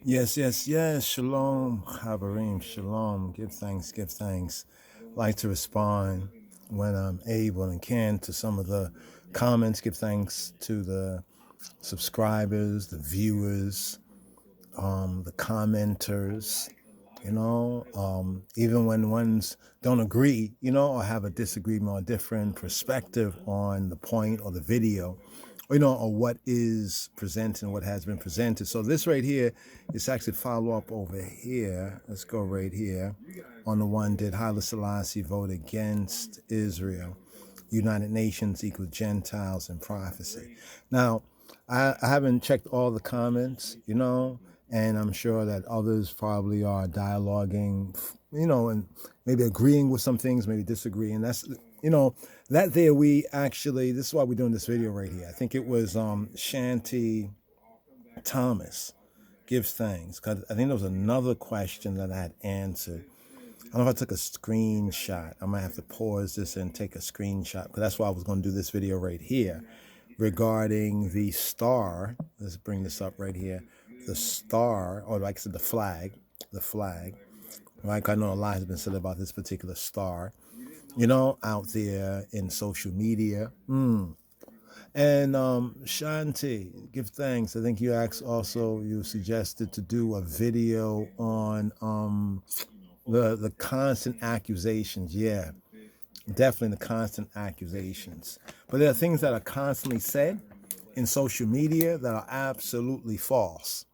Yes, yes, yes. Shalom, Habarim, shalom. Give thanks, give thanks. Like to respond when I'm able and can to some of the comments. Give thanks to the subscribers, the viewers, the commenters, even when ones don't agree, or have a disagreement or different perspective on the point or the video, or what is presented and what has been presented. So this right here is actually follow up over here. Let's go right here on the one, did Haile Selassie vote against Israel? United Nations equals Gentiles and prophecy. Now, I haven't checked all the comments, and I'm sure that others probably are dialoguing, and maybe agreeing with some things, maybe disagreeing. That's, that there we actually, this is why we're doing this video right here. I think it was Shanti Thomas gives thanks, because I think there was another question that I had answered. I don't know if I took a screenshot. I might have to pause this and take a screenshot, because that's why I was going to do this video right here regarding the star. Let's bring this up right here. The star, or like I said, the flag, right? I know a lot has been said about this particular star, out there in social media. And Shanti, give thanks. I think you you suggested to do a video on the constant accusations. Yeah, definitely the constant accusations. But there are things that are constantly said in social media that are absolutely false,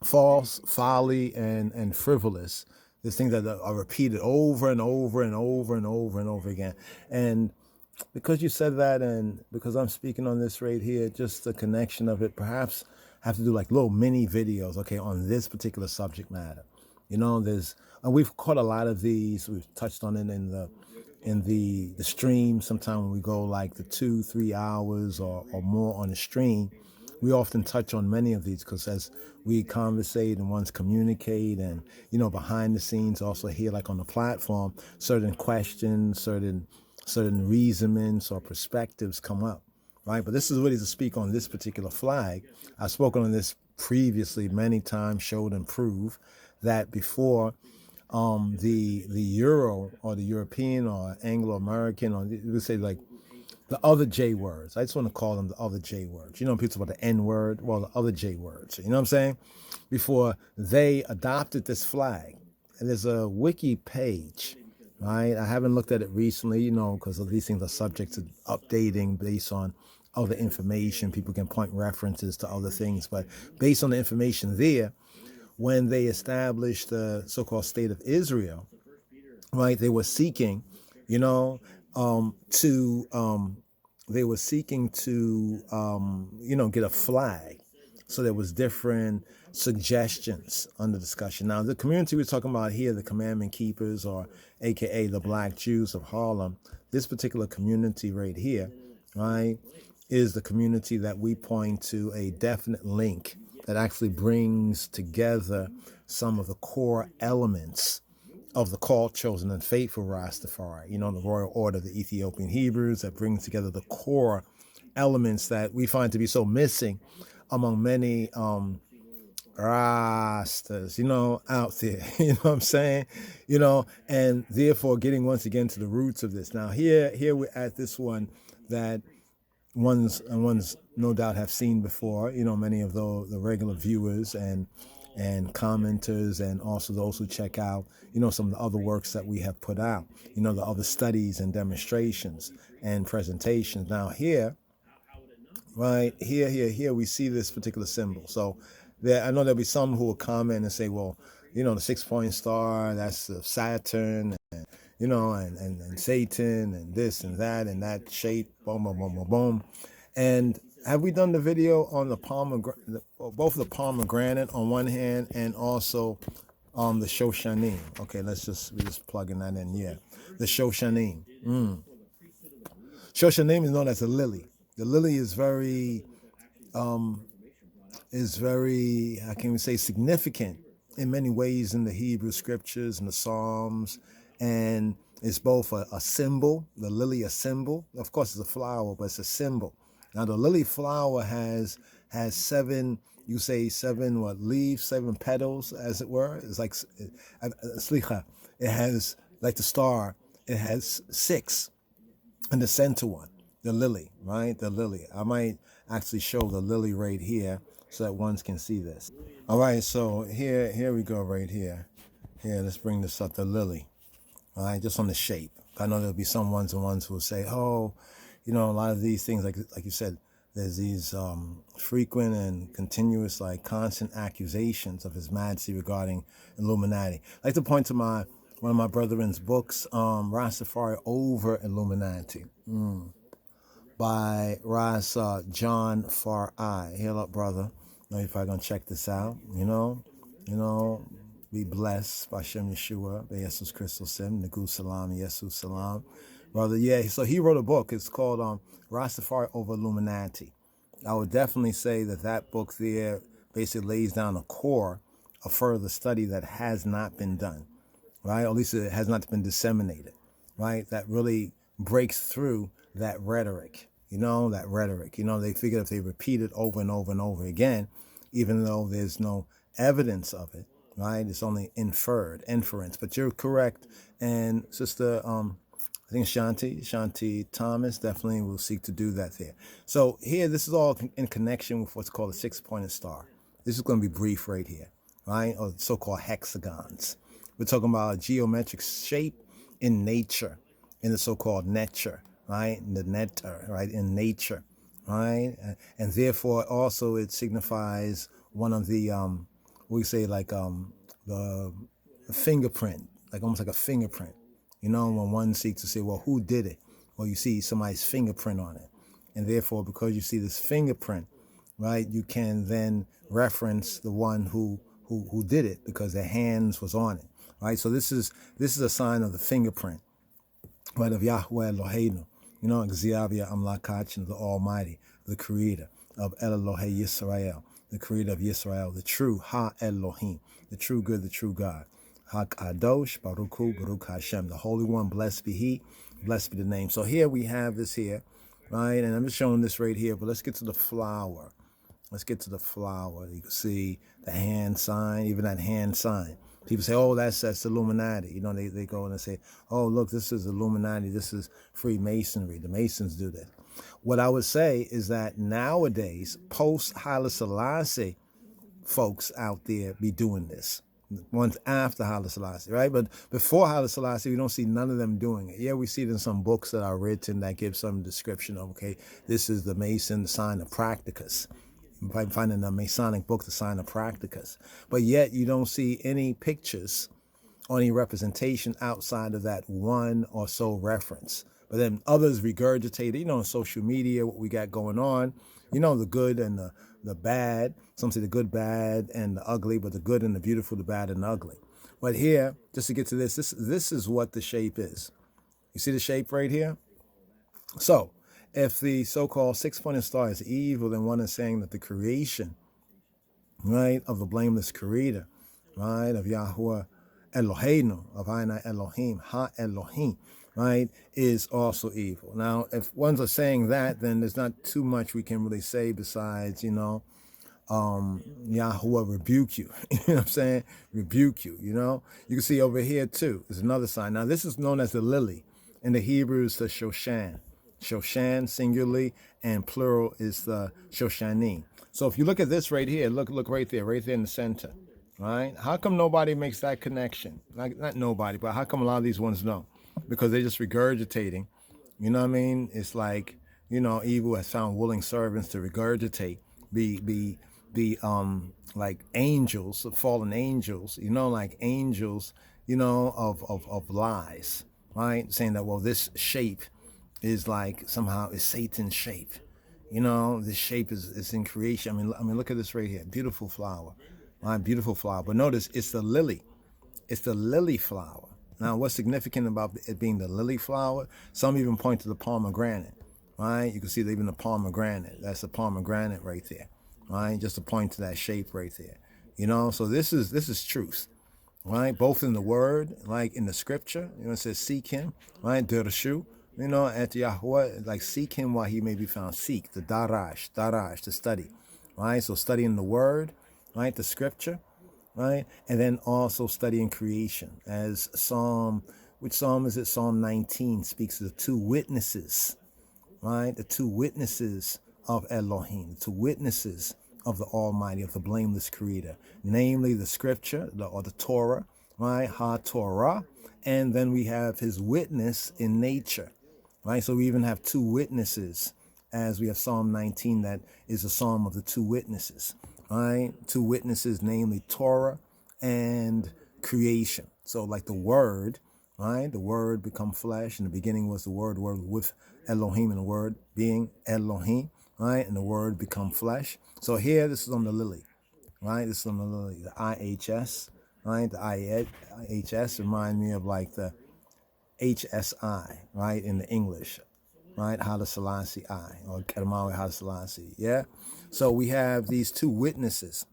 folly, and frivolous. There's things that are repeated over and over and over and over and over again. And because you said that, and because I'm speaking on this right here, just the connection of it, perhaps have to do like little mini videos, okay, on this particular subject matter. And we've caught a lot of these. We've touched on it in the stream. Sometime when we go like the 2-3 hours or more on the stream, we often touch on many of these, because as we conversate and once communicate and, behind the scenes, also here like on the platform, certain questions, certain reasonings or perspectives come up, right? But this is really to speak on this particular flag. I've spoken on this previously many times, showed and proved that before the Euro or the European or Anglo-American, or you would say like the other J words. I just want to call them the other J words. People talk about the N word, well, the other J words. You know what I'm saying? Before they adopted this flag, and there's a wiki page, right? I haven't looked at it recently, because these things are subject to updating based on other information. People can point references to other things, but based on the information there, when they established the so-called state of Israel, right, they were seeking, to get a flag. So there was different suggestions under discussion. Now, the community we're talking about here, the Commandment Keepers, or AKA the Black Jews of Harlem, this particular community right here, right, is the community that we point to a definite link that actually brings together some of the core elements of the called, chosen, and faithful Rastafari, the royal order of the Ethiopian Hebrews, that brings together the core elements that we find to be so missing among many Rastas, out there, you know what I'm saying? And therefore getting once again to the roots of this. Now here we're at this one that ones no doubt have seen before, many of the regular viewers and commenters, and also those who check out, some of the other works that we have put out, the other studies and demonstrations and presentations. Now here, right, here we see this particular symbol. So I know there'll be some who will comment and say, well, the 6-point star, that's Saturn, and and Satan, and this and that shape, boom, boom, boom, boom, boom. And have we done the video on the both the pomegranate on one hand, and also the Shoshanim? Okay, we're just plugging that in. Yeah, the Shoshanim. Shoshanim is known as a lily. The lily is very, how can we say, significant in many ways in the Hebrew scriptures and the Psalms, and it's both a symbol, the lily a symbol. Of course, it's a flower, but it's a symbol. Now, the lily flower has 7 You say seven what leaves, seven petals, as it were. It's like slicha. It has like the star. It has six, and the center one, the lily, right? The lily. I might actually show the lily right here so that ones can see this. All right, so here we go right here. Here, let's bring this up. The lily. All right, just on the shape. I know there'll be some ones and ones who will say, oh, a lot of these things, like you said, there's these frequent and continuous, like constant accusations of His Majesty regarding Illuminati. I like to point to one of my brethren's books, Rastafari Over Illuminati, by Ras John Far-I. Hail up, brother. Know you're probably gonna check this out. Be blessed by Shem Yeshua, by Jesus Christos Sim, Nagu Salam, Yesu Salam. Brother, yeah, so he wrote a book. It's called Rastafari Over Illuminati. I would definitely say that book there basically lays down a core of further study that has not been done, right? Or at least it has not been disseminated, right? That really breaks through that rhetoric, that rhetoric. They figure if they repeat it over and over and over again, even though there's no evidence of it, right? It's only inference. But you're correct. And Sister, I think Shanti Thomas definitely will seek to do that there. So here, this is all in connection with what's called a six-pointed star. This is going to be brief right here, right? Or so-called hexagons. We're talking about a geometric shape in nature, in the so-called nature, right? In the netter, right? In nature, right? And therefore, also, it signifies one of the, we say like the fingerprint, like almost like a fingerprint. When one seeks to say, well, who did it? Well, you see somebody's fingerprint on it. And therefore, because you see this fingerprint, right, you can then reference the one who did it because their hands was on it, right? So this is a sign of the fingerprint, right, of Yahweh Eloheinu, Xavier Amlakach, the Almighty, the Creator of El Elohe Yisrael, the Creator of Yisrael, the true Ha Elohim, the true good, the true God. HaKadosh, Baruch Hu, Baruch Hashem, the Holy One, blessed be He, blessed be the name. So here we have this here, right? And I'm just showing this right here, but let's get to the flower. Let's get to the flower. You can see the hand sign, even that hand sign. People say, oh, that's Illuminati. They go and they say, oh, look, this is Illuminati. This is Freemasonry. The Masons do that. What I would say is that nowadays, post-Haile Selassie folks out there be doing this. Ones after Haile Selassie, right? But before Haile Selassie, we don't see none of them doing it. Yeah, we see it in some books that are written that give some description of, okay, this is the Mason sign of Practicus. You might find in a Masonic book the sign of Practicus. But yet you don't see any pictures or any representation outside of that one or so reference. But then others regurgitate it, on social media, what we got going on, the good and the bad. Some say the good, bad, and the ugly, but the good and the beautiful, the bad and the ugly. But here, just to get to this is what the shape is. You see the shape right here? So, if the so-called six-pointed star is evil, then one is saying that the creation, right, of the blameless Creator, right, of Yahweh Eloheinu, of Aina Elohim, Ha Elohim, right, is also evil. Now, if ones are saying that, then there's not too much we can really say besides, Yahweh rebuke you. You know what I'm saying? Rebuke you, You can see over here too, there's another sign. Now, this is known as the lily. In the Hebrew, it's the Shoshan. Shoshan, singularly, and plural is the Shoshanim. So if you look at this right here, look right there in the center, right? How come nobody makes that connection? Like, not nobody, but how come a lot of these ones don't? Because they're just regurgitating. You know what I mean? It's like, evil has found willing servants to regurgitate, be like angels, fallen angels, like angels, of lies, right? Saying that, well, this shape is like somehow is Satan's shape. This shape is in creation. I mean, look at this right here. Beautiful flower, right? Beautiful flower. But notice it's the lily. It's the lily flower. Now, what's significant about it being the lily flower? Some even point to the pomegranate, right? You can see even the pomegranate. That's the pomegranate right there, right? Just to point to that shape right there. So this is truth, right? Both in the word, like in the scripture, it says seek him, right? Dirshu, at Yahweh, like seek him while he may be found. Seek, the darash, to study, right? So studying the word, right? The scripture, right? And then also studying creation. As which Psalm is it? Psalm 19 speaks of the two witnesses, right? The two witnesses of Elohim, the two witnesses of the Almighty, of the blameless Creator, namely the Scripture, or the Torah, right? Ha-Torah. And then we have His witness in nature, right? So we even have two witnesses, as we have Psalm 19, that is a psalm of the two witnesses, right? Two witnesses, namely Torah and creation. So like the Word, right? The Word become flesh. In the beginning was the Word with Elohim, and the Word being Elohim, right? And the Word become flesh. So here, this is on the lily, right? This is on the lily, the IHS, right? The IHS remind me of like the HSI, right? In the English, right? Haile Selassie I, or Kedemawi Haile Selassie, yeah? So we have these two witnesses.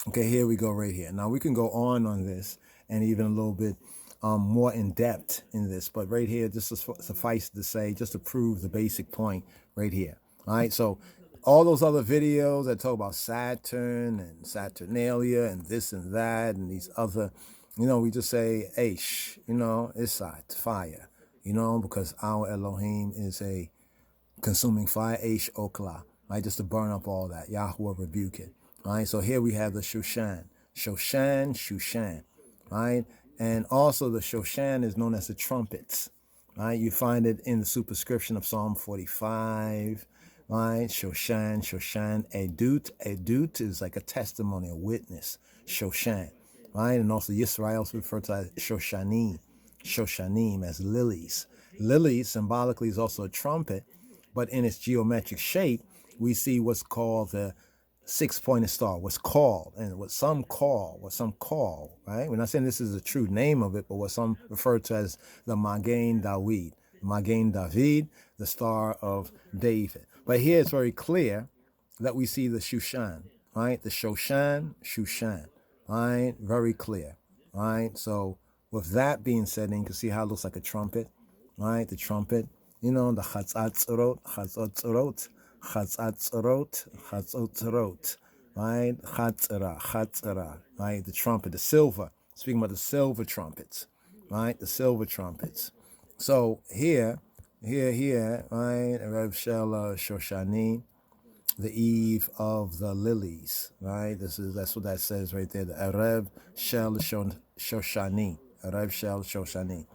Okay, here we go right here. Now we can go on this and even a little bit more in depth in this, but right here, just suffice to say, just to prove the basic point right here. All right, so all those other videos that talk about Saturn and Saturnalia and this and that and these other, we just say, Aish, it's fire, because our Elohim is a consuming fire, Aish Okla, right? Just to burn up all that. Yahweh rebuke it. Right? So here we have the Shushan. Shushan, right? And also the Shoshan is known as the trumpets, right? You find it in the superscription of Psalm 45, right? Shoshan, Edut is like a testimony, a witness, Shoshan, right? And also Yisrael is referred to as Shoshanim as lilies. Lily symbolically is also a trumpet, but in its geometric shape, we see what's called the six-pointed star, what's called, and what some call, right? We're not saying this is the true name of it, but what some refer to as the Magen David, the star of David. But here it's very clear that we see the Shushan, right? The Shushan, right? Very clear, right? So with that being said, and you can see how it looks like a trumpet, right? The trumpet, the Chatzatzorot, right? Chatzara, right? The trumpet, the silver. Speaking about the silver trumpets, right? The silver trumpets. So here, right? Rev Shel Shoshani, the eve of the lilies, right? That's what that says right there. The Erev Shel Shoshani, Erev Shel Shoshani.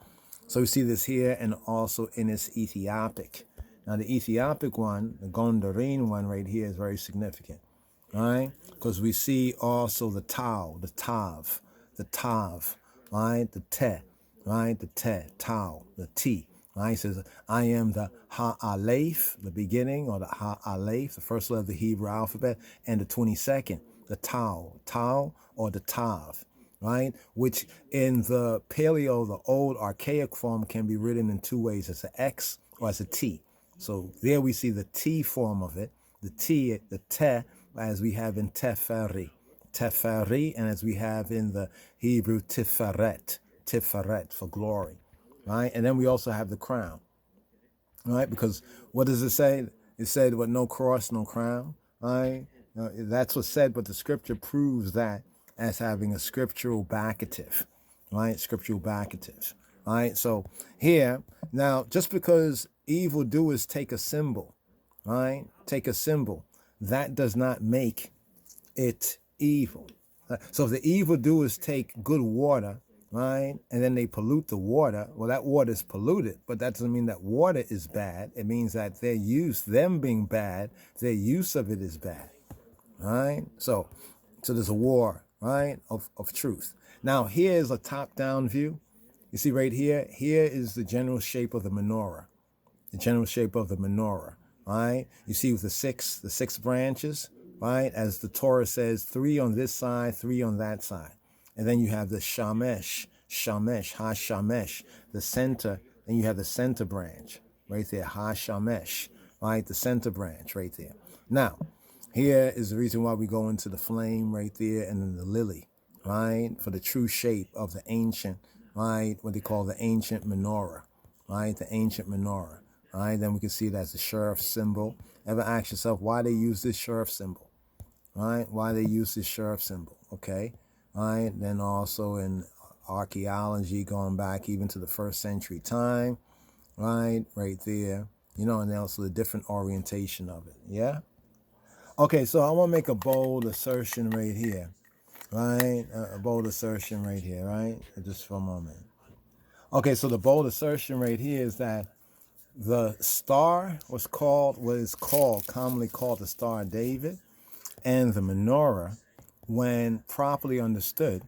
So we see this here and also in its Ethiopic. Now the Ethiopic one, the Gondarine one right here is very significant, right? Because we see also the Tau, the Tav, right? The Te, right? The Te, Tau, the T, right? It says, I am the Ha-Aleph, the beginning, or the Ha-Aleph, the first letter of the Hebrew alphabet, and the 22nd, the Tau, or the Tav, right? Which in the Paleo, the old archaic form, can be written in two ways, as an X or as a T. So there we see the T form of it, the T, the Te, as we have in Teferi, and as we have in the Hebrew Tiferet for glory, right? And then we also have the crown, right? Because what does it say? It said, "What, no cross, no crown," right? That's what's said, but the scripture proves that as having a scriptural backative, right? Scriptural backative, right? So here, now, just because evildoers take a symbol, right? Take a symbol, that does not make it evil. So if the evildoers take good water, right, and then they pollute the water, well, that water is polluted, but that doesn't mean that water is bad. It means that their use, them being bad, their use of it is bad, right? So there's a war, right, of truth. Now, here's a top-down view. You see right here, here is the general shape of the menorah, right? You see with the six branches, right? As the Torah says, 3 on this side, 3 on that side. And then you have the shamesh, ha-shamesh, the center, and you have the center branch right there, ha-shamesh, right? The center branch right there. Now, here is the reason why we go into the flame right there and then the lily, right? For the true shape of the ancient, right? What they call the ancient menorah, right? The ancient menorah, right? Then we can see it as the sheriff symbol. Ever ask yourself why they use this sheriff symbol? right? Why they use this sheriff symbol, okay? Right? Then also in archaeology, going back even to the 1st century time, right there, and also the different orientation of it, yeah? Okay, so I want to make a bold assertion right here, right? A bold assertion right here, right? Just for a moment. Okay, so the bold assertion right here is that the star was called, what is called, commonly called the Star of David, and the menorah, when properly understood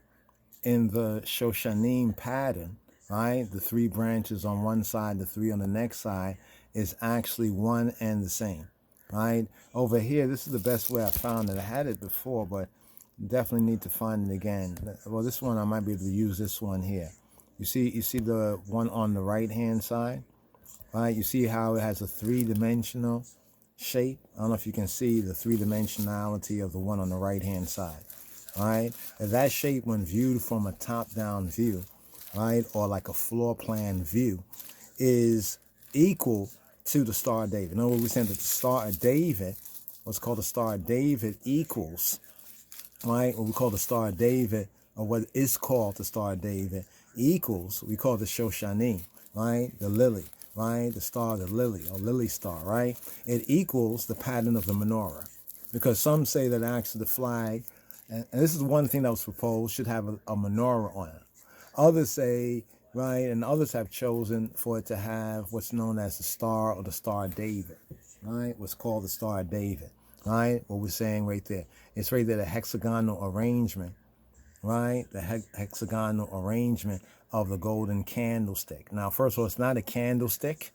in the Shoshanim pattern, right? The 3 branches on one side, the 3 on the next side, is actually one and the same, right? Over here, this is the best way I found it. I had it before, but definitely need to find it again. Well, this one, I might be able to use this one here. You see the one on the right-hand side, right? You see how it has a 3-dimensional shape? I don't know if you can see the 3-dimensionality of the one on the right-hand side, right? And that shape, when viewed from a top-down view, right, or like a floor plan view, is equal to the Star of David. In other words, we're saying that the Star of David, what's called the Star of David, equals, right, what we call the Star of David, or what is called the Star of David, equals, we call the Shoshanim, right, the lily, right, the star of the lily, or lily star, right? It equals the pattern of the menorah. Because some say that actually the flag, and this is one thing that was proposed, should have a menorah on it. Others say, right, and others have chosen for it to have what's known as the star, or the Star of David, right? What's called the Star of David, right? What we're saying right there. It's right there, the hexagonal arrangement, right? The hexagonal arrangement of the golden candlestick. Now, first of all, it's not a candlestick,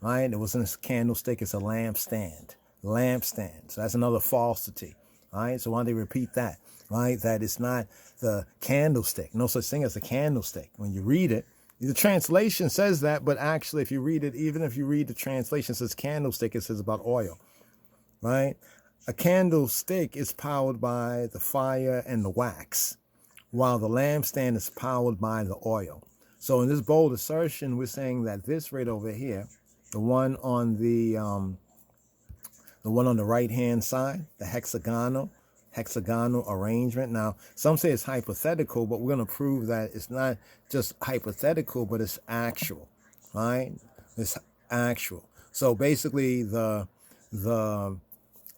right? It wasn't a candlestick, it's a lampstand. Lampstand. So that's another falsity, right? So why don't they repeat that, right? That it's not the candlestick. No such thing as a candlestick. When you read it, the translation says that, but actually if you read it, even if you read the translation, it says candlestick, it says about oil, right? A candlestick is powered by the fire and the wax, while the lampstand is powered by the oil. So in this bold assertion, we're saying that this right over here, the one on the right-hand side, the hexagonal arrangement. Now, some say it's hypothetical, but we're going to prove that it's not just hypothetical, but it's actual, right? It's actual. So basically, the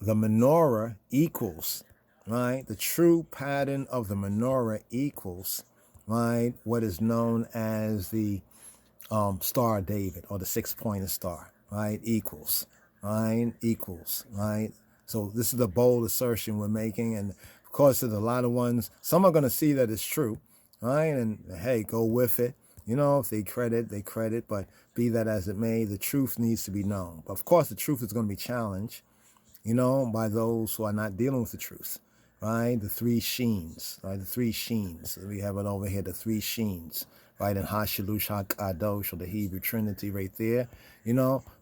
menorah equals, right? The true pattern of the menorah equals, right, what is known as the Star of David, or the 6-pointed star, right? Equals, right? Equals, right? So this is the bold assertion we're making, and of course, there's a lot of ones. Some are going to see that it's true, right? And hey, go with it. If they credit, they credit. But be that as it may, the truth needs to be known. But of course, the truth is going to be challenged, by those who are not dealing with the truth, right? The 3 sheens, right? The 3 sheens. We have it over here, the 3 sheens, right? In Hashalush HaKadosh, or the Hebrew Trinity right there,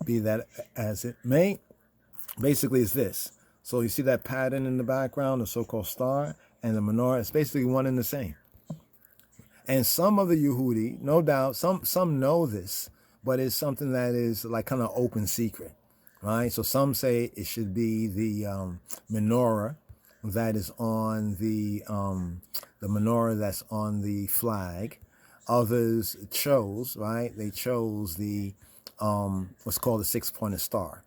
be that as it may. Basically, it's this. So you see that pattern in the background, the so-called star, and the menorah, it's basically one and the same. And some of the Yehudi, no doubt, some know this, but it's something that is like kind of open secret, right? So some say it should be the menorah that is on the menorah that's on the flag. Others chose, right? They chose the what's called the 6-pointed star.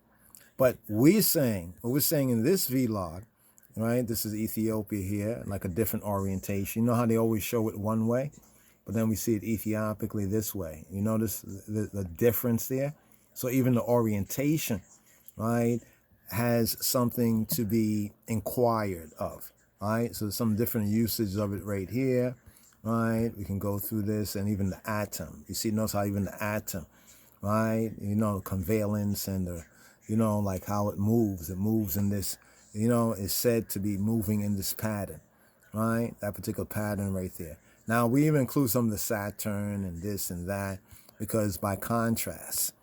But what we're saying in this vlog, right? This is Ethiopia here, like a different orientation. You know how they always show it one way, but then we see it Ethiopically this way. You notice the difference there? So even the orientation, right, has something to be inquired of, right? So there's some different usage of it right here, right? We can go through this, and even the atom. You see, notice how even the atom, right? Convalence and the, like how it moves. It moves in this, is said to be moving in this pattern, right? That particular pattern right there. Now, we even include some of the Saturn and this and that, because by contrast,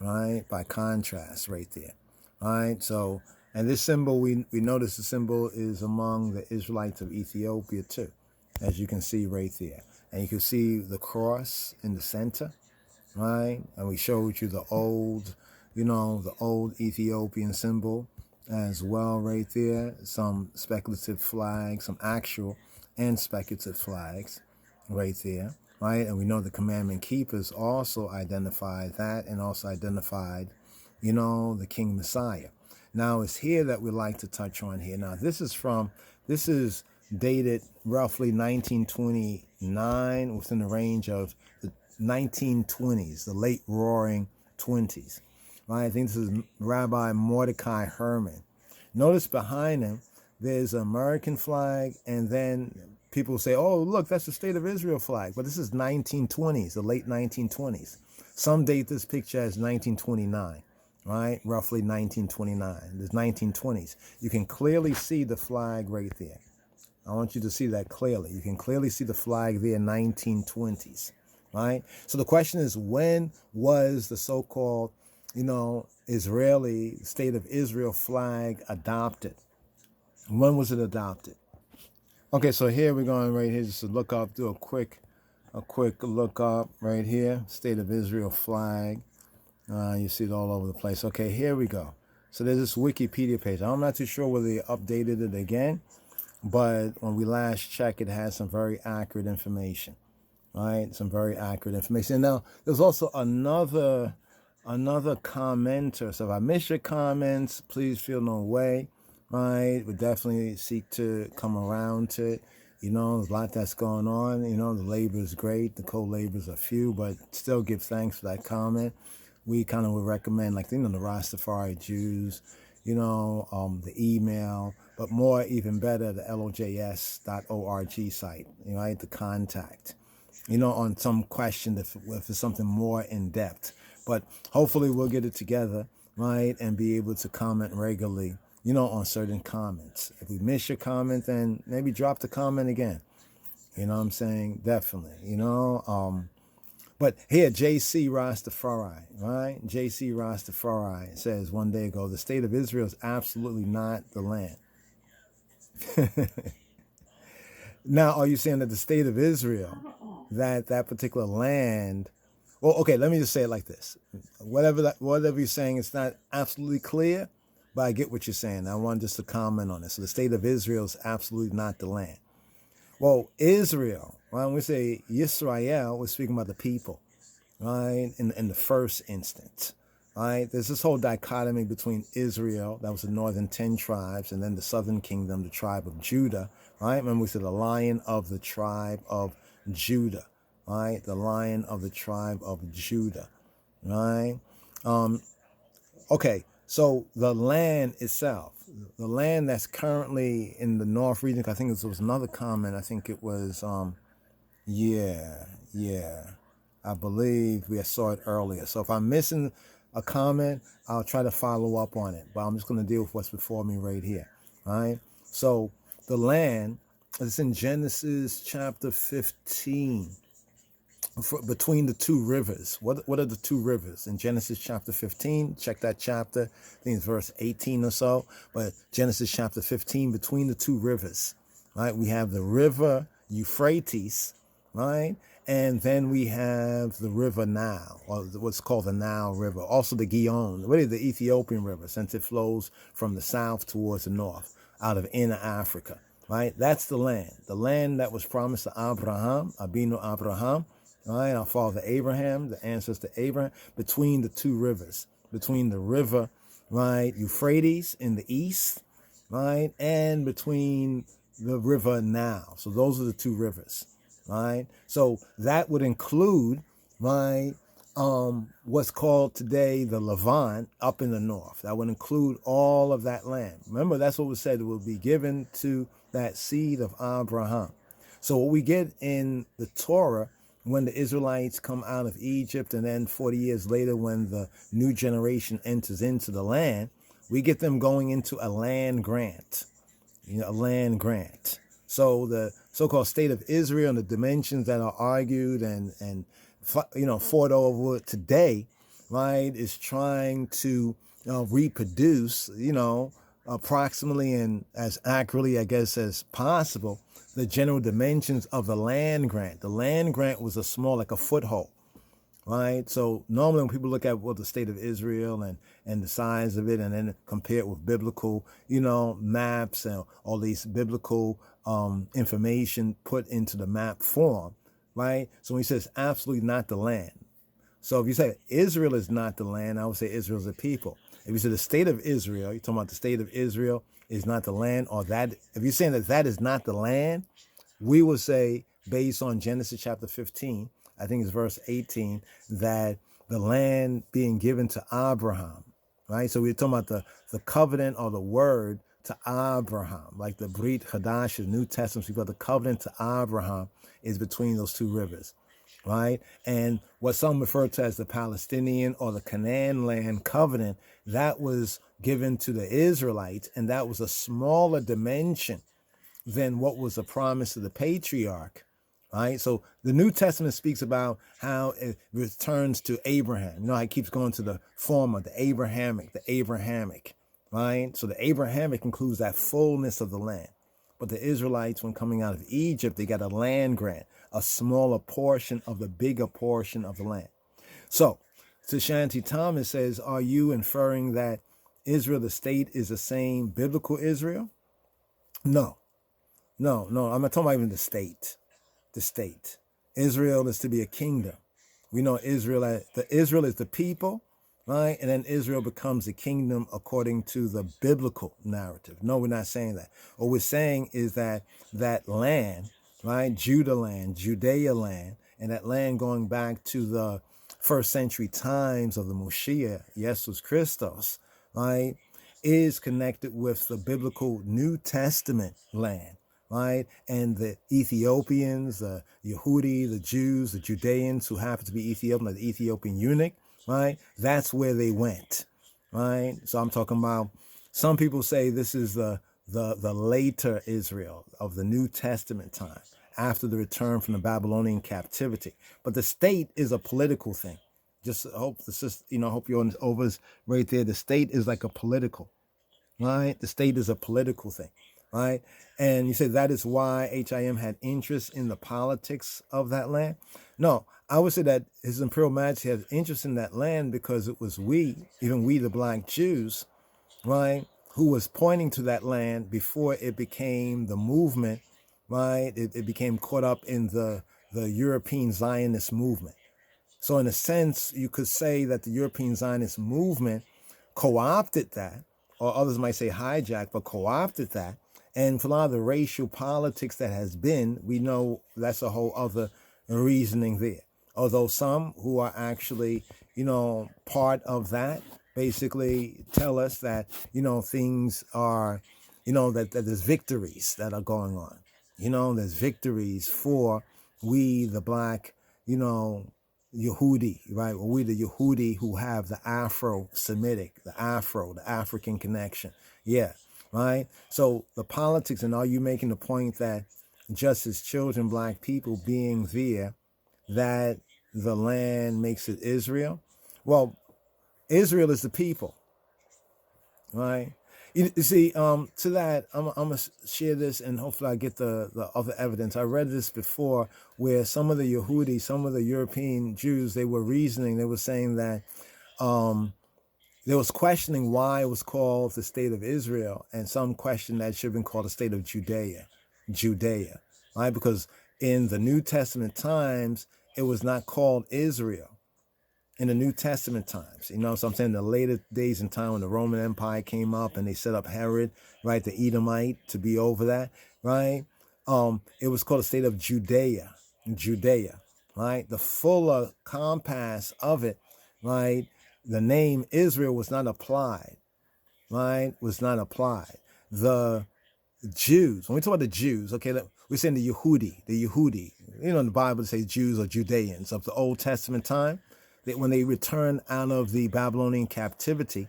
right? By contrast right there, right? So, and this symbol, we notice the symbol is among the Israelites of Ethiopia too, as you can see right there. And you can see the cross in the center, right? And we showed you the old, the old Ethiopian symbol, as well right there. Some speculative flags, some actual and speculative flags right there, right? And we know the commandment keepers also identified that and also identified, the King Messiah. Now it's here that we like to touch on here. Now this is dated roughly 1929, within the range of the 1920s, the late roaring 20s. Right? I think this is Rabbi Mordecai Herman. Notice behind him, there's an American flag, and then people say, oh, look, that's the State of Israel flag. But this is 1920s, the late 1920s. Some date this picture as 1929, right? Roughly 1929. There's 1920s. You can clearly see the flag right there. I want you to see that clearly. You can clearly see the flag there, 1920s, right? So the question is, when was the so-called Israeli State of Israel flag adopted? When was it adopted? Okay, so here we're going right here just to look up, do a quick look up right here. State of Israel flag. You see it all over the place. Okay, here we go. So there's this Wikipedia page. I'm not too sure whether they updated it again, but when we last checked, it has some very accurate information, right? Some very accurate information. Now, there's also another commenter. So if I miss your comments, please feel no way, right? We definitely seek to come around to it. There's a lot that's going on. The labor is great. The co-labors are few, but still give thanks for that comment. We kind of would recommend, like, the Rastafari Jews, the email, but more, even better, the lojs.org site, right? The contact, on some question if it's something more in depth. But hopefully we'll get it together, right, and be able to comment regularly, on certain comments. If we miss your comment, then maybe drop the comment again. You know what I'm saying? Definitely, But here, J.C. Rastafari, right? J.C. Rastafari says one day ago, the State of Israel is absolutely not the land. Now, are you saying that the State of Israel, that particular land... Well, okay, let me just say it like this. Whatever you're saying, it's not absolutely clear, but I get what you're saying. I want just to comment on it. So the State of Israel is absolutely not the land. Well, Israel, when we say Yisrael, we're speaking about the people, right? In the first instance, right? There's this whole dichotomy between Israel, that was the northern 10 tribes, and then the southern kingdom, the tribe of Judah, right? Remember we said the Lion of the tribe of Judah, right? The Lion of the tribe of Judah, right? Okay, so the land itself, the land that's currently in the North region, I think there was another comment, I think it was, I believe we saw it earlier. So if I'm missing a comment, I'll try to follow up on it, but I'm just going to deal with what's before me right here, all right? So the land is in Genesis chapter 15. Between the two rivers. What are the two rivers? In Genesis chapter 15, check that chapter. I think it's verse 18 or so. But Genesis chapter 15, between the two rivers, right? We have the river Euphrates, right? And then we have the river Nile, or what's called the Nile River. Also the Gihon, really the Ethiopian River, since it flows from the south towards the north, out of inner Africa, right? That's the land that was promised to Abraham, Abinu Abraham, right, our father Abraham, the ancestor Abraham, between the two rivers, between the river, right, Euphrates in the east, right, and between the river Nile. So those are the two rivers, right? So that would include, right, what's called today the Levant up in the north. That would include all of that land. Remember, that's what was said, it will be given to that seed of Abraham. So what we get in the Torah, when the Israelites come out of Egypt, and then 40 years later when the new generation enters into the land, we get them going into a land grant, a land grant. So the so-called State of Israel and the dimensions that are argued and fought over today, right, is trying to reproduce, approximately and as accurately, I guess, as possible, the general dimensions of the land grant. The land grant was a small, like a foothold right? So normally when people look at what the state of Israel and the size of it, and then compare it with biblical, maps and all these biblical information put into the map form, right? So when he says absolutely not the land. So if you say Israel is not the land, I would say Israel is a people. If you say the state of Israel, you're talking about the state of Israel is not the land, or that, if you're saying that that is not the land, we would say, based on Genesis chapter 15, I think it's verse 18, that the land being given to Abraham, right? So we're talking about the covenant or the word to Abraham, like the Brit Hadash, the New Testament, we've got the covenant to Abraham is between those two rivers, right? And what some refer to as the Palestinian or the Canaan land covenant, that was given to the Israelites, and that was a smaller dimension than what was the promise of the patriarch, right? So the New Testament speaks about how it returns to Abraham. You know, it keeps going to the former, the Abrahamic, right? So the Abrahamic includes that fullness of the land. But the Israelites, when coming out of Egypt, they got a land grant, a smaller portion of the bigger portion of the land. So, to Shanti Thomas says, are you inferring that Israel, the state, is the same biblical Israel? No. No, I'm not talking about even the state. The state. Israel is to be a kingdom. We know Israel is the people, right? And then Israel becomes a kingdom according to the biblical narrative. No, we're not saying that. What we're saying is that that land, right? Judah land, Judea land, and that land going back to the first century times of the Moshiach, Jesus Christos, right, is connected with the biblical New Testament land, right? And the Ethiopians, the Yehudi, the Jews, the Judeans who happen to be Ethiopian, like the Ethiopian eunuch, right? That's where they went, right? So I'm talking about, some people say this is the later Israel of the New Testament time, after the return from the Babylonian captivity. But the state is a political thing. Just hope hope you're over right there. The state is like a political, right? The state is a political thing, right? And you say that is why HIM had interest in the politics of that land. No, I would say that His Imperial Majesty has interest in that land because it was even we, the Black Jews, right, who was pointing to that land before it became the movement, right? It became caught up in the European Zionist movement. So in a sense, you could say that the European Zionist movement co-opted that, or others might say hijacked, but co-opted that. And for a lot of the racial politics that has been, we know that's a whole other reasoning there. Although some who are actually, part of that basically tell us that, things are, that there's victories that are going on. There's victories for we, the Black, Yehudi, right? Well, we the Yehudi who have the Afro-Semitic, the African connection. Yeah, right? So the politics, and are you making the point that just as children, Black people being there, that the land makes it Israel? Well, Israel is the people, right? You see, to that, I'm going to share this, and hopefully I get the other evidence. I read this before where some of the Yehudi, some of the European Jews, they were reasoning, they were saying that they was questioning why it was called the state of Israel, and some questioned that it should have been called the state of Judea, right? Because in the New Testament times, it was not called Israel. In the New Testament times, so I'm saying the later days in time when the Roman Empire came up and they set up Herod, right, the Edomite, to be over that, right? It was called the state of Judea, right? The fuller compass of it, right? The name Israel was not applied, right? Was not applied. The Jews, when we talk about the Jews, okay, we're saying the Yehudi, in the Bible it says Jews or Judeans of the Old Testament time. That when they returned out of the Babylonian captivity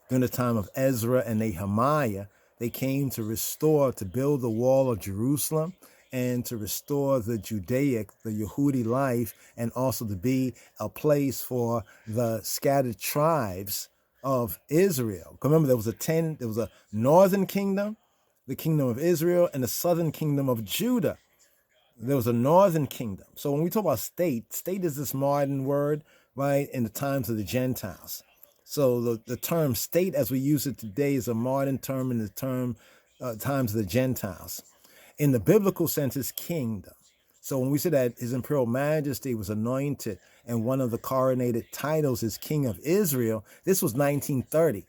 during the time of Ezra and Nehemiah, they came to build the wall of Jerusalem and to restore the Judaic, the Yehudi life, and also to be a place for the scattered tribes of Israel. Remember, there was a northern kingdom, the kingdom of Israel, and the southern kingdom of Judah. there was a northern kingdom. So when we talk about state, state is this modern word, right, in the times of the Gentiles. So the term state as we use it today is a modern term in the times of the Gentiles. In the biblical sense, it's kingdom. So when we say that His Imperial Majesty was anointed and one of the coronated titles is King of Israel, this was 1930.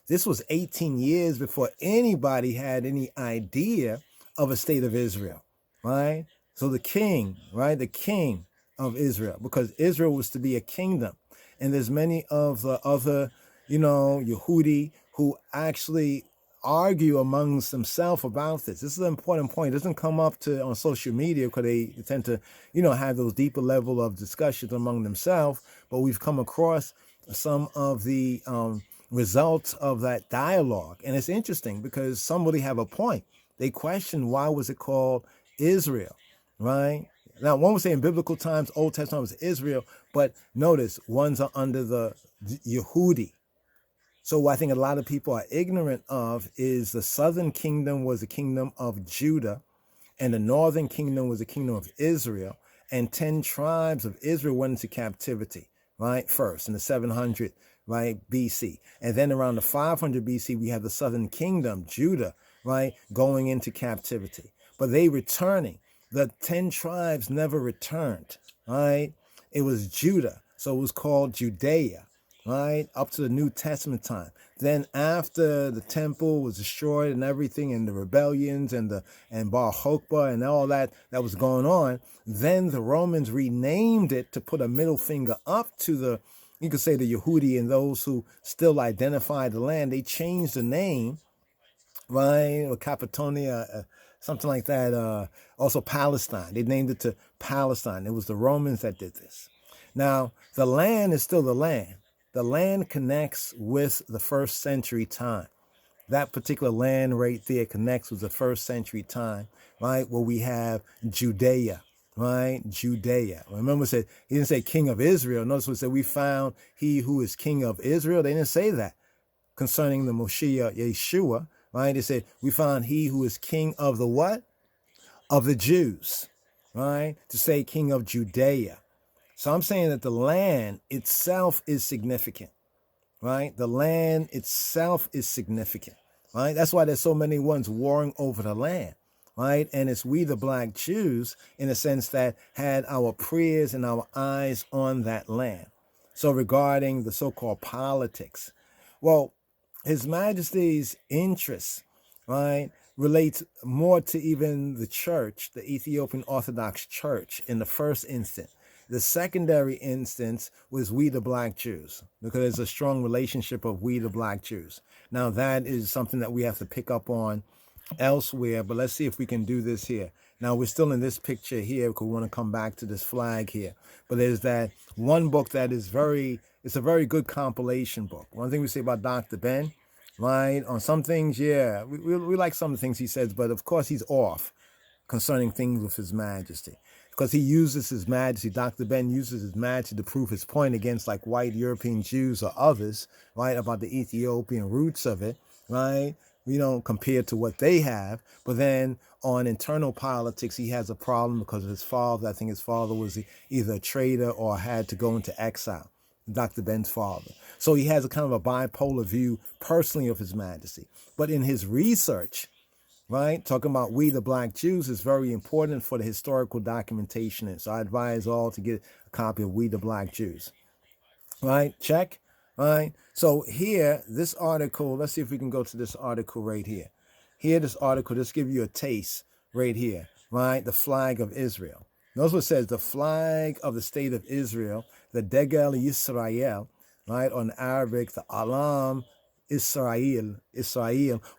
This was 18 years before anybody had any idea of a state of Israel, right? So the king, right? The king of Israel, because Israel was to be a kingdom. And there's many of the other, Yehudi who actually argue amongst themselves about this. This is an important point. It doesn't come up on social media because they tend to, have those deeper level of discussions among themselves. But we've come across some of the results of that dialogue. And it's interesting because somebody have a point. They question why was it called Israel, right? Now, one was saying biblical times, Old Testament was Israel, but notice ones are under the Yehudi. So what I think a lot of people are ignorant of is the southern kingdom was the kingdom of Judah, and the northern kingdom was the kingdom of Israel, and 10 tribes of Israel went into captivity, right? First in the 700, right, BC. And then around the 500 BC, we have the southern kingdom, Judah, right, going into captivity. But they returning. The 10 tribes never returned, right? It was Judah, so it was called Judea, right, up to the New Testament time. Then after the temple was destroyed and everything, and the rebellions and Bar Kokhba and all that was going on, then the Romans renamed it to put a middle finger up to the, you could say, the Yehudi and those who still identify the land. They changed the name, right, or Capitonia, something like that. Also Palestine. They named it to Palestine. It was the Romans that did this. Now, the land is still the land. The land connects with the first century time. That particular land right there connects with the first century time, right? Where we have Judea, right? Judea. Remember, he didn't say King of Israel. Notice what said, we found he who is King of Israel. They didn't say that concerning the Moshiach Yeshua, right? They said, we found he who is King of the what? Of the Jews, right? To say King of Judea. So I'm saying that the land itself is significant, right? The land itself is significant, right? That's why there's so many ones warring over the land, right? And it's we, the Black Jews, in a sense that had our prayers and our eyes on that land. So regarding the so-called politics, well, His Majesty's interests, right, relates more to even the church, the Ethiopian Orthodox Church in the first instance. The secondary instance was we, the Black Jews, because there's a strong relationship of we, the Black Jews. Now, that is something that we have to pick up on elsewhere, but let's see if we can do this here. Now, we're still in this picture here because we want to come back to this flag here. But there's that one book that is it's a very good compilation book. One thing we say about Dr. Ben, right? On some things, yeah, we like some of the things he says, but of course he's off concerning things with His Majesty. Because he uses His Majesty, Dr. Ben uses His Majesty to prove his point against like white European Jews or others, right, about the Ethiopian roots of it, right, compared to what they have. But then on internal politics, he has a problem because of his father. I think his father was either a traitor or had to go into exile, Dr. Ben's father. So he has a kind of a bipolar view personally of His Majesty. But in his research, right, talking about we, the Black Jews, is very important for the historical documentation. And so I advise all to get a copy of We, the Black Jews. Right, check. Right. So here, this article, let's see if we can go to this article right here. Here, this article, just give you a taste right here. Right, the flag of Israel. Notice what it says, the flag of the state of Israel, the Degel Yisrael, right, on Arabic, the Alam Israel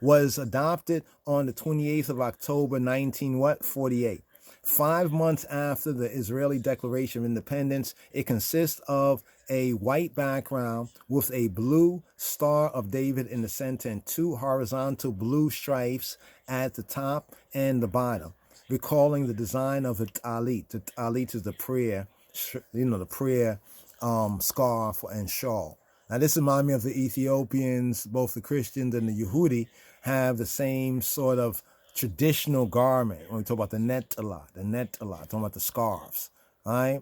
was adopted on the 28th of October, 1948. 5 months after the Israeli Declaration of Independence, it consists of a white background with a blue Star of David in the center and 2 horizontal blue stripes at the top and the bottom, recalling the design of the talit. The talit is the prayer, the prayer scarf and shawl. Now, this reminds me of the Ethiopians, both the Christians and the Yehudi have the same sort of traditional garment. When we talk about the netala, talking about the scarves, all right?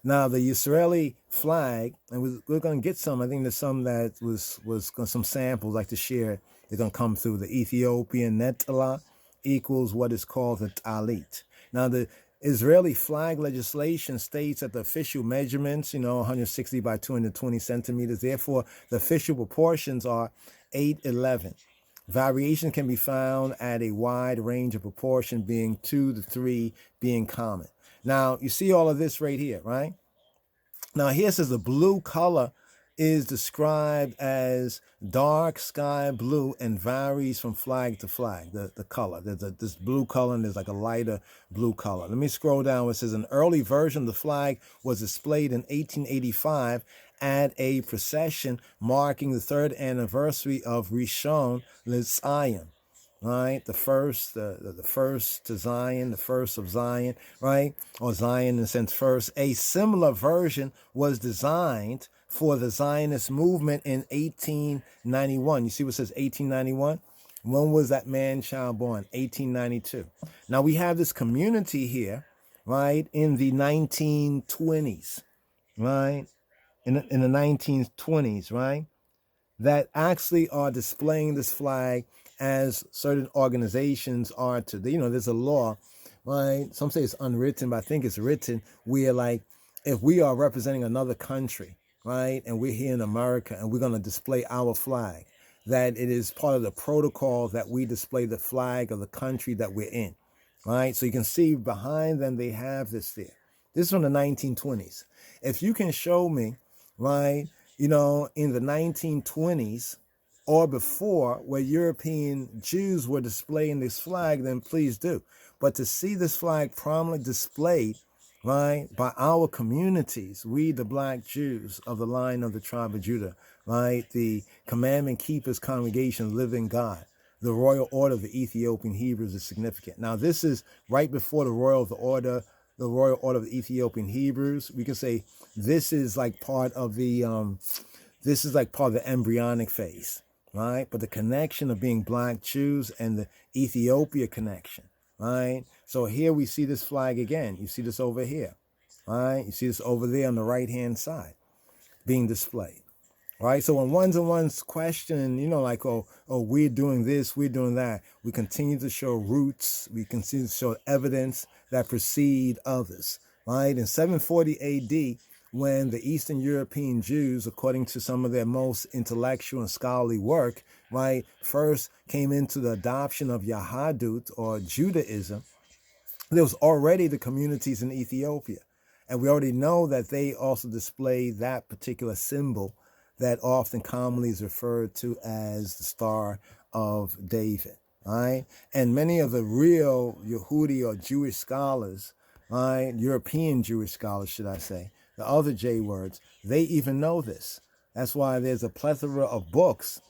Now the Israeli flag, and we're going to get some. I think there's some that was some samples like to share. They're going to come through. The Ethiopian netala equals what is called the talit. Now the Israeli flag legislation states that the official measurements, 160 by 220 centimeters. Therefore, the official proportions are 8:11. Variation can be found at a wide range of proportion, being 2 to 3 being common. Now, you see all of this right here, right? Now, here it says the blue color is described as dark sky blue and varies from flag to flag, the color. There's this blue color and there's like a lighter blue color. Let me scroll down. It says an early version of the flag was displayed in 1885 at a procession marking the 3rd anniversary of Rishon LeZion. Right, the first to Zion, the first of Zion, right, or Zion in a sense first. A similar version was designed for the Zionist movement in 1891. You see what it says 1891? When was that man-child born? 1892. Now we have this community here, right, in the 1920s, right, in the 1920s, right, that actually are displaying this flag as certain organizations are to. There's a law, right? Some say it's unwritten, but I think it's written, where like if we are representing another country, right, and we're here in America and we're going to display our flag, that it is part of the protocol that we display the flag of the country that we're in, right? So you can see behind them, they have this there. This is from the 1920s. If you can show me, right, in the 1920s or before, where European Jews were displaying this flag, then please do. But to see this flag prominently displayed, right, by our communities, we the Black Jews of the line of the tribe of Judah, right, the Commandment Keepers Congregation, Living God, the Royal Order of the Ethiopian Hebrews is significant. Now, this is right before the Royal Order of the Ethiopian Hebrews. We can say this is like part of the embryonic phase, right? But the connection of being Black Jews and the Ethiopia connection, right? So here we see this flag again. You see this over here, right? You see this over there on the right-hand side being displayed, right? So when ones and ones question, like, oh, we're doing this, we're doing that, we continue to show roots, we continue to show evidence that precede others, right? In 740 AD, when the Eastern European Jews, according to some of their most intellectual and scholarly work, right, first came into the adoption of Yahadut or Judaism, there was already the communities in Ethiopia. And we already know that they also display that particular symbol that often commonly is referred to as the Star of David, right? And many of the real Yehudi or Jewish scholars, right, European Jewish scholars, should I say, the other J words, they even know this. That's why there's a plethora of books,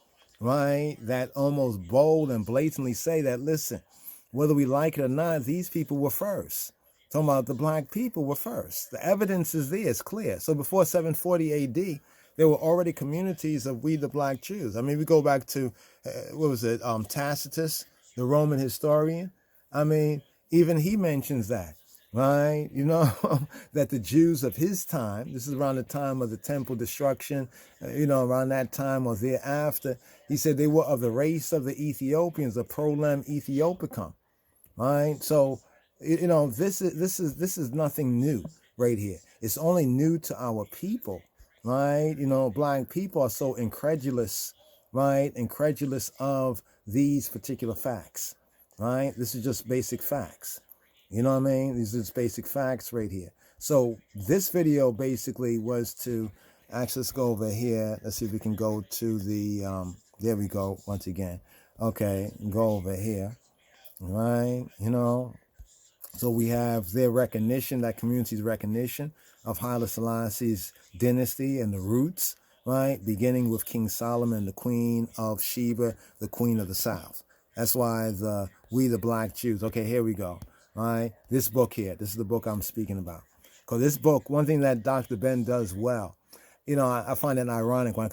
right, that almost bold and blatantly say that, listen, whether we like it or not, these people were first. Talking about the Black people were first. The evidence is there, it's clear. So before 740 AD, there were already communities of we the Black Jews. I mean, we go back to, Tacitus, the Roman historian. I mean, even he mentions that, right? That the Jews of his time, this is around the time of the temple destruction, around that time or thereafter, he said they were of the race of the Ethiopians, the Prolem Ethiopiacum, right? So, this is nothing new right here. It's only new to our people, right? Black people are so incredulous, right? Incredulous of these particular facts, right? This is just basic facts. You know what I mean? These are just basic facts right here. So this video basically was to, actually, let's go over here. Let's see if we can go to the, there we go, once again. Okay, go over here, right? So we have their recognition, that community's recognition of Haile Selassie's dynasty and the roots, right? Beginning with King Solomon, the Queen of Sheba, the Queen of the South. That's why we the Black Jews. Okay, here we go. All right, this book here, this is the book I'm speaking about. Because this book, one thing that Dr. Ben does well, I find it ironic when